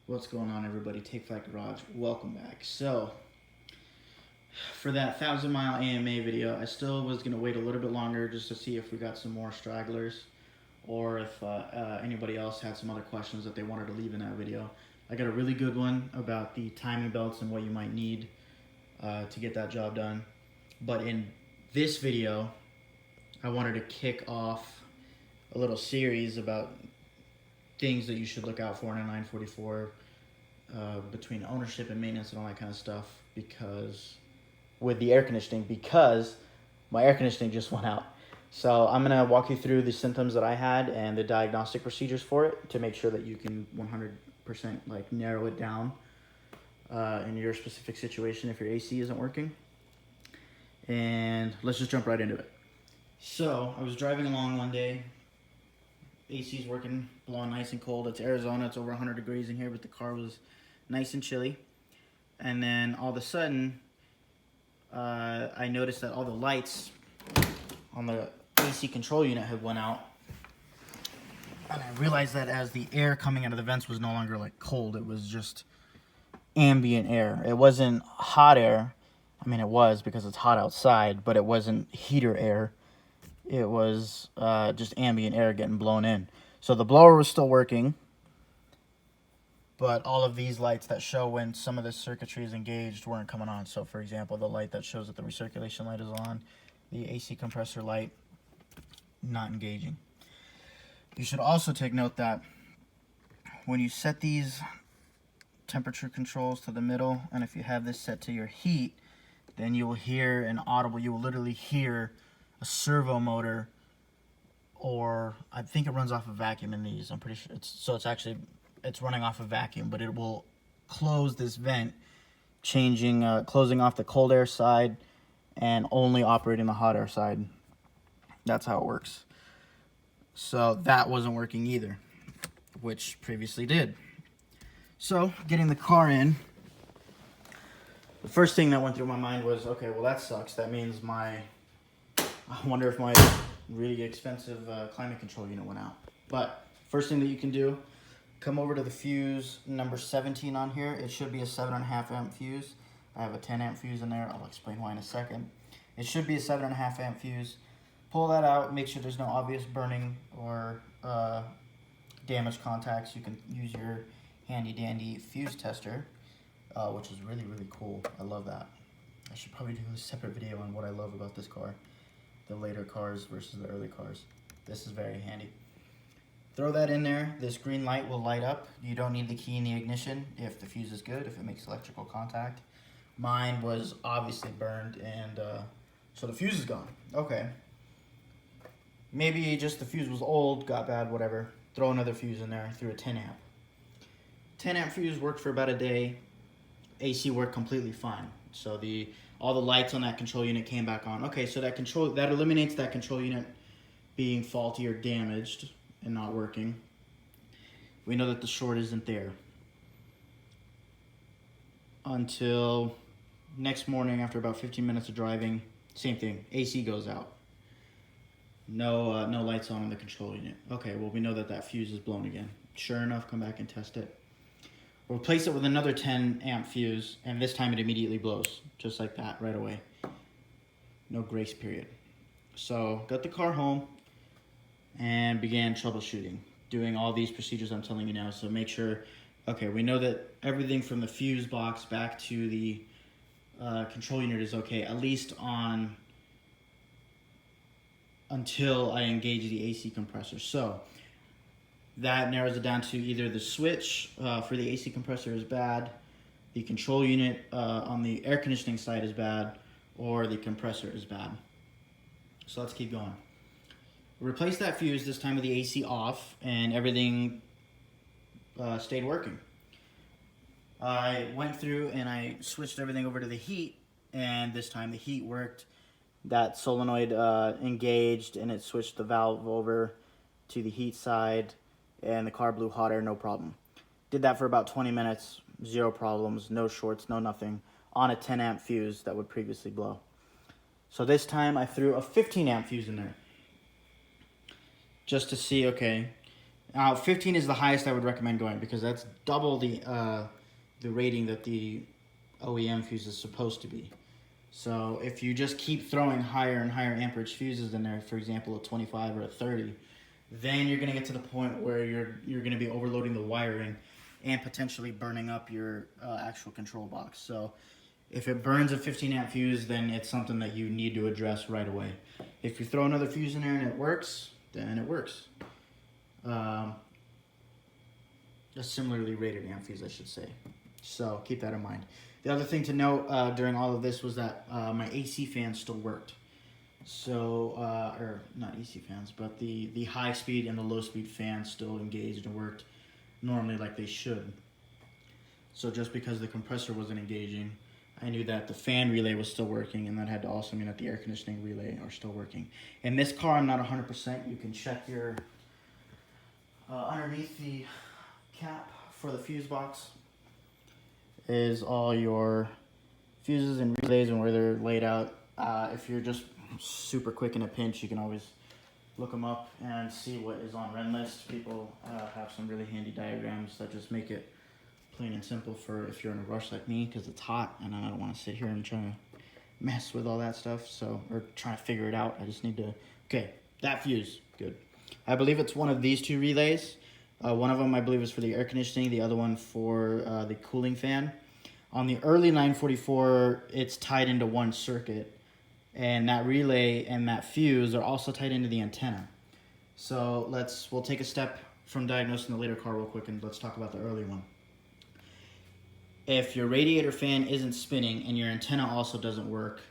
What's going on, everybody? Take Flight Garage, welcome back. So, for that 1,000-mile AMA video, I still was going to wait a little bit longer just to see if we got some more stragglers or if anybody else had some other questions that they wanted to leave in that video. I got a really good one about the timing belts and what you might need to get that job done. But in this video, I wanted to kick off a little series about things that you should look out for in a 944 between ownership and maintenance and all that kind of stuff, because with the air conditioning, because my air conditioning just went out. So I'm going to walk you through the symptoms that I had and the diagnostic procedures for it to make sure that you can 100% like narrow it down in your specific situation if your AC isn't working. And let's just jump right into it. So I was driving along one day. AC's working, blowing nice and cold. It's Arizona, it's over 100 degrees in here, but the car was nice and chilly. And then all of a sudden, I noticed that all the lights on the AC control unit had went out. And I realized that as the air coming out of the vents was no longer like cold, it was just ambient air. It wasn't hot air. I mean, it was because it's hot outside, but it wasn't heater air. It was just ambient air getting blown in. So the blower was still working, but all of these lights that show when some of the circuitry is engaged weren't coming on. So for example, the light that shows that the recirculation light is on, the AC compressor light, not engaging. You should also take note that when you set these temperature controls to the middle, and if you have this set to your heat, then you will hear an audible, you will literally hear a servo motor, or I think it runs off a vacuum in these. I'm pretty sure it's running off a vacuum, but it will close this vent, closing off the cold air side and only operating the hot air side. That's how it works. So that wasn't working either, which previously did. So getting the car in, the first thing that went through my mind was, okay, well that sucks. That means I wonder if my really expensive climate control unit went out. But first thing that you can do, come over to the fuse number 17 on here. It should be a 7.5 amp fuse. I have a 10 amp fuse in there. I'll explain why in a second. It should be a 7.5 amp fuse. Pull that out. Make sure there's no obvious burning or damaged contacts. You can use your handy dandy fuse tester, which is really, really cool. I love that. I should probably do a separate video on what I love about this car. The later cars versus the early cars. This is very handy. Throw that in there. This green light will light up. You don't need the key in the ignition if the fuse is good, if it makes electrical contact. Mine was obviously burned, and so the fuse is gone. Okay. Maybe just the fuse was old, got bad, whatever. Throw another fuse in there through a 10 amp. 10 amp fuse worked for about a day. AC worked completely fine. So all the lights on that control unit came back on. Okay, so that eliminates that control unit being faulty or damaged and not working. We know that the short isn't there. Until next morning, after about 15 minutes of driving, same thing, AC goes out. No lights on the control unit. Okay, well we know that fuse is blown again. Sure enough, come back and test it. Replace it with another 10 amp fuse, and this time it immediately blows, just like that, right away. No grace period. So, got the car home and began troubleshooting, doing all these procedures I'm telling you now. So make sure, okay, we know that everything from the fuse box back to the control unit is okay, at least until I engage the AC compressor. So, that narrows it down to either the switch for the AC compressor is bad, the control unit on the air conditioning side is bad, or the compressor is bad. So let's keep going. Replace that fuse, this time with the AC off, and everything stayed working. I went through and I switched everything over to the heat, and this time the heat worked. That solenoid engaged, and it switched the valve over to the heat side, and the car blew hot air, no problem. Did that for about 20 minutes, zero problems, no shorts, no nothing, on a 10 amp fuse that would previously blow. So this time I threw a 15 amp fuse in there, just to see, okay, Now 15 is the highest I would recommend going, because that's double the rating that the OEM fuse is supposed to be. So if you just keep throwing higher and higher amperage fuses in there, for example a 25 or a 30, then you're going to get to the point where you're going to be overloading the wiring and potentially burning up your actual control box. So if it burns a 15 amp fuse, then it's something that you need to address right away. If you throw another fuse in there and it works, then it works. A similarly rated amp fuse, I should say. So keep that in mind. The other thing to note during all of this was that my AC fan still worked. So, or not AC fans, but the high speed and the low speed fans still engaged and worked normally like they should. So just because the compressor wasn't engaging, I knew that the fan relay was still working, and that had to also mean that the air conditioning relay are still working. In this car, I'm not 100%. You can check your underneath the cap for the fuse box is all your fuses and relays and where they're laid out. If you're just super quick in a pinch, you can always look them up and see what is on Renlist. People have some really handy diagrams that just make it plain and simple for if you're in a rush like me, because it's hot and I don't want to sit here and try to mess with all that stuff, so, or try to figure it out. I just need to, okay, that fuse, good. I believe it's one of these two relays. One of them I believe is for the air conditioning, the other one for the cooling fan. On the early 944, it's tied into one circuit, and that relay and that fuse are also tied into the antenna. So we'll take a step from diagnosing the later car real quick, and let's talk about the early one. If your radiator fan isn't spinning and your antenna also doesn't work,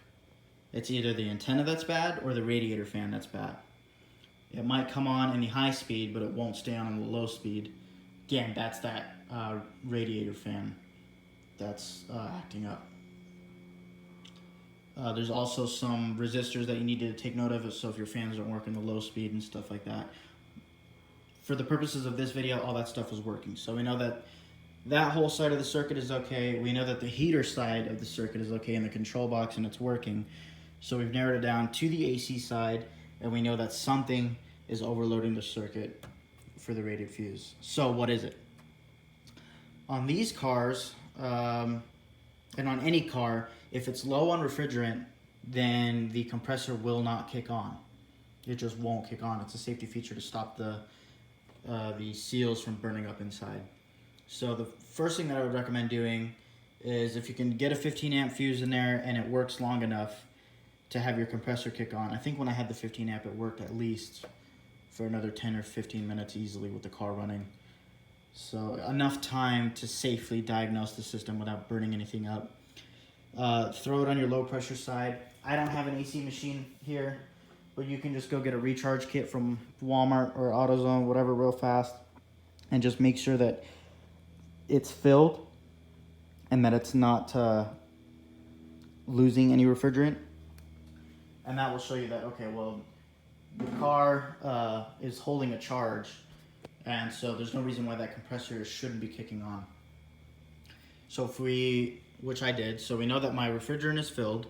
it's either the antenna that's bad or the radiator fan that's bad. It might come on in the high speed, but it won't stay on in the low speed. Again, that's that radiator fan that's acting up. There's also some resistors that you need to take note of, so if your fans don't work in the low speed and stuff like that. For the purposes of this video, all that stuff is working. So we know that that whole side of the circuit is okay. We know that the heater side of the circuit is okay in the control box and it's working. So we've narrowed it down to the AC side, and we know that something is overloading the circuit for the rated fuse. So what is it? On these cars, and on any car, if it's low on refrigerant, then the compressor will not kick on. It just won't kick on. It's a safety feature to stop the seals from burning up inside. So the first thing that I would recommend doing is, if you can get a 15 amp fuse in there and it works long enough to have your compressor kick on. I think when I had the 15 amp, it worked at least for another 10 or 15 minutes easily with the car running. So enough time to safely diagnose the system without burning anything up. Throw it on your low pressure side. I don't have an AC machine here, but you can just go get a recharge kit from Walmart or AutoZone, whatever, real fast, and just make sure that it's filled and that it's not losing any refrigerant. And that will show you that, okay, well, the car is holding a charge, and so there's no reason why that compressor shouldn't be kicking on. So if we, which I did, so we know that my refrigerant is filled.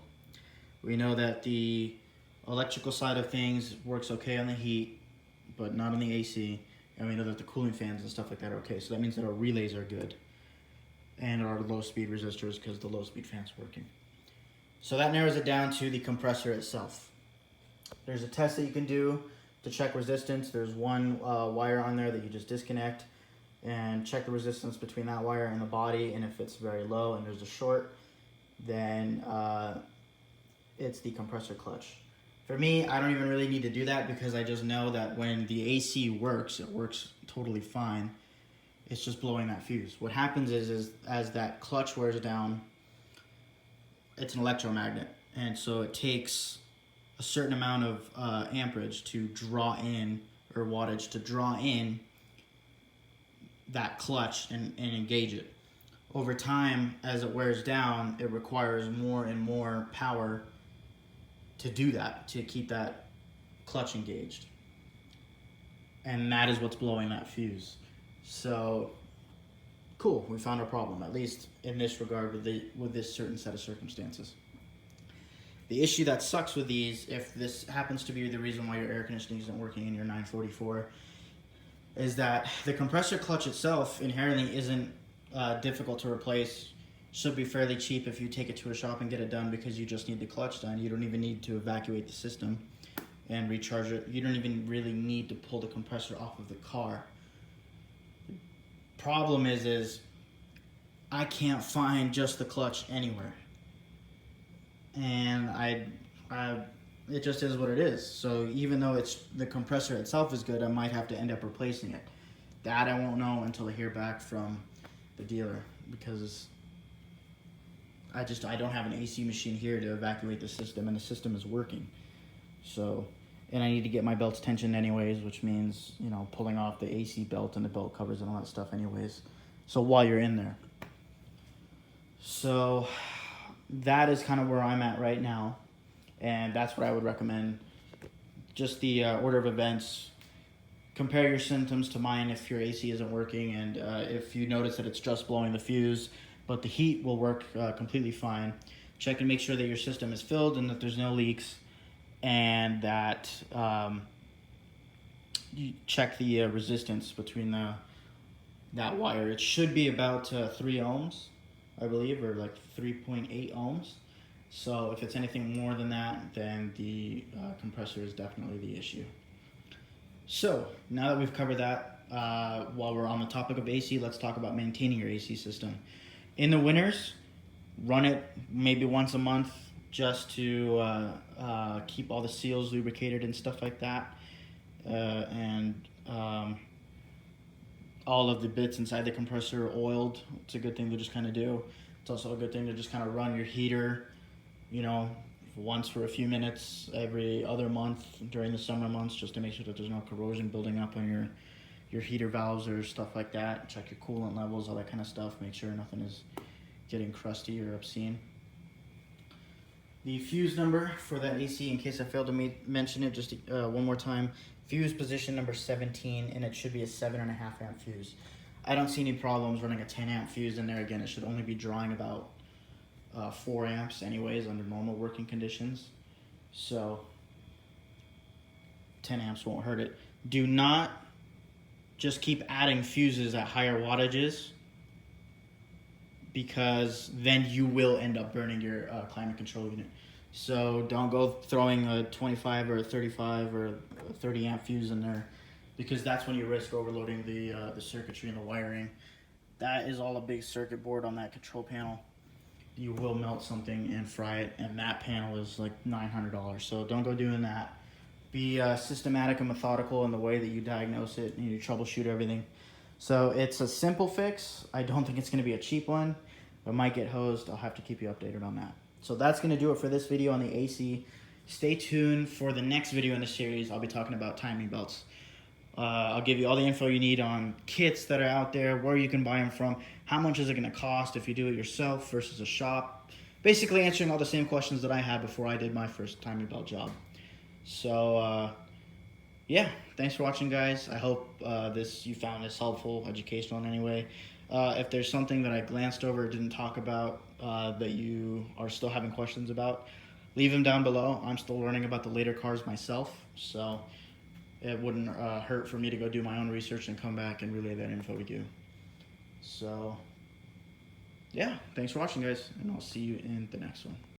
We know that the electrical side of things works okay on the heat, but not on the AC. And we know that the cooling fans and stuff like that are okay. So that means that our relays are good, and our low speed resistors, because the low speed fan's working. So that narrows it down to the compressor itself. There's a test that you can do to check resistance. There's one wire on there that you just disconnect and check the resistance between that wire and the body, and if it's very low and there's a short, then it's the compressor clutch. For me, I don't even really need to do that, because I just know that when the AC works, it works totally fine. It's just blowing that fuse. What happens is as that clutch wears down, it's an electromagnet, and so it takes a certain amount of amperage to draw in, or wattage to draw in that clutch and engage it. Over time, as it wears down, it requires more and more power to do that, to keep that clutch engaged. And that is what's blowing that fuse. So, cool, we found our problem, at least in this regard with this certain set of circumstances. The issue that sucks with these, if this happens to be the reason why your air conditioning isn't working in your 944, is that the compressor clutch itself inherently isn't difficult to replace. Should be fairly cheap if you take it to a shop and get it done, because you just need the clutch done. You don't even need to evacuate the system and recharge it. You don't even really need to pull the compressor off of the car. Problem is I can't find just the clutch anywhere, and it just is what it is. So even though the compressor itself is good, I might have to end up replacing it. That I won't know until I hear back from the dealer, because I don't have an AC machine here to evacuate the system, and the system is working. So, and I need to get my belts tensioned anyways, which means, you know, pulling off the AC belt and the belt covers and all that stuff anyways. So while you're in there. So that is kind of where I'm at right now. And that's what I would recommend. Just the order of events. Compare your symptoms to mine if your AC isn't working, and if you notice that it's just blowing the fuse, but the heat will work completely fine. Check and make sure that your system is filled and that there's no leaks, and that you check the resistance between that wire. It should be about 3 ohms, I believe, or like 3.8 ohms. So if it's anything more than that, then the compressor is definitely the issue. So now that we've covered that, while we're on the topic of AC, let's talk about maintaining your AC system. In the winters, run it maybe once a month, just to keep all the seals lubricated and stuff like that, and all of the bits inside the compressor oiled. It's a good thing to just kind of do. It's also a good thing to just kind of run your heater, you know, once for a few minutes every other month during the summer months, just to make sure that there's no corrosion building up on your heater valves or stuff like that. Check your coolant levels, all that kind of stuff. Make sure nothing is getting crusty or obscene. The fuse number for that AC, in case I failed to mention it just one more time, fuse position number 17, and it should be a 7.5 amp fuse. I don't see any problems running a 10 amp fuse in there. Again, it should only be drawing about 4 amps anyways under normal working conditions. So 10 amps won't hurt it. Do not just keep adding fuses at higher wattages, because then you will end up burning your climate control unit. So don't go throwing a 25 or a 35 or a 30 amp fuse in there, because that's when you risk overloading the circuitry and the wiring. That is all a big circuit board on that control panel. You will melt something and fry it, and that panel is like $900. So don't go doing that. Be systematic and methodical in the way that you diagnose it and you troubleshoot everything. So it's a simple fix. I don't think it's going to be a cheap one. I might get hosed. I'll have to keep you updated on that. So that's going to do it for this video on the AC. Stay tuned for the next video in the series. I'll be talking about timing belts. I'll give you all the info you need on kits that are out there, where you can buy them from, how much is it going to cost if you do it yourself versus a shop. Basically answering all the same questions that I had before I did my first timing belt job. So yeah, thanks for watching, guys. I hope you found this helpful, educational in any way. If there's something that I glanced over or didn't talk about that you are still having questions about, leave them down below. I'm still learning about the later cars myself, so it wouldn't hurt for me to go do my own research and come back and relay that info with you. So yeah, thanks for watching, guys, and I'll see you in the next one.